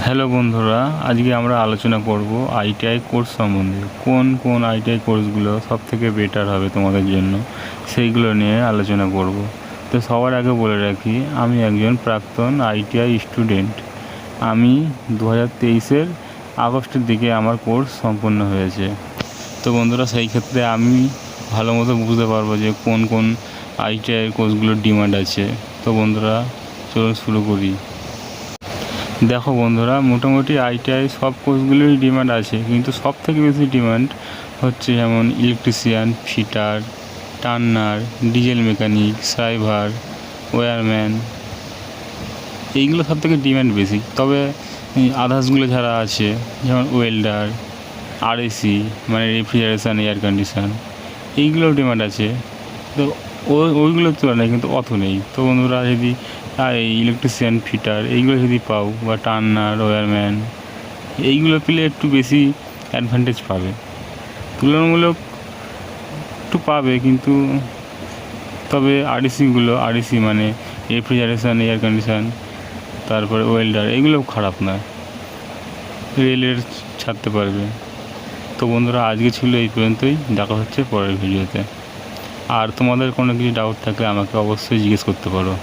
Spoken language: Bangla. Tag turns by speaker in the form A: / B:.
A: হ্যালো বন্ধুরা, আজকে আমরা আলোচনা করব আইটিআই কোর্স সম্বন্ধে। কোন কোন আইটিআই কোর্সগুলো সবথেকে বেটার হবে তোমাদের জন্য, সেইগুলো নিয়ে আলোচনা করব। তো সবার আগে বলে রাখি, আমি একজন প্রাক্তন আইটিআই স্টুডেন্ট। আমি 2023-এর আগস্টের দিকে আমার কোর্স সম্পন্ন হয়েছে। তো বন্ধুরা, সেই ক্ষেত্রে আমি ভালো মতো বুঝতে পারবো যে কোন কোন আইটিআই কোর্সগুলোর ডিমান্ড আছে। তো বন্ধুরা, চলুন শুরু করি। দেখো বন্ধুরা, মোটামুটি আইটিআই সব কোর্সগুলোরই ডিমান্ড আছে, কিন্তু সব থেকে বেশি ডিমান্ড হচ্ছে যেমন electrician, fitter, turner, diesel mechanic, driver, wireman, এইগুলো সব থেকে ডিমান্ড বেশি। তবে আদার্সগুলো যারা আছে যেমন ওয়েল্ডার, আরএসি মানে রেফ্রিজারেশান এয়ার কন্ডিশন, এইগুলোও ডিমান্ড আছে। তো ওইগুলোর তুলনায় কিন্তু অত নেই। তো বন্ধুরা, যদি এই ইলেকট্রিশিয়ান, ফিটার এইগুলো যদি পাও, বা টার্নার, ওয়্যারম্যান, এইগুলো পেলে একটু বেশি অ্যাডভান্টেজ পাবে, তুলনামূলক একটু পাবে। কিন্তু তবে আরএসি মানে রেফ্রিজারেশান এয়ার কন্ডিশন, তারপরে ওয়েল্ডার, এগুলো খারাপ নয়, রেলের ছাড়তে পারবে। তো বন্ধুরা, আজকে ছিল এই পর্যন্তই। দেখা হচ্ছে পরের ভিডিওতে। আর তোমাদের কোনো কিছু ডাউট থাকলে আমাকে অবশ্যই জিজ্ঞেস করতে পারো।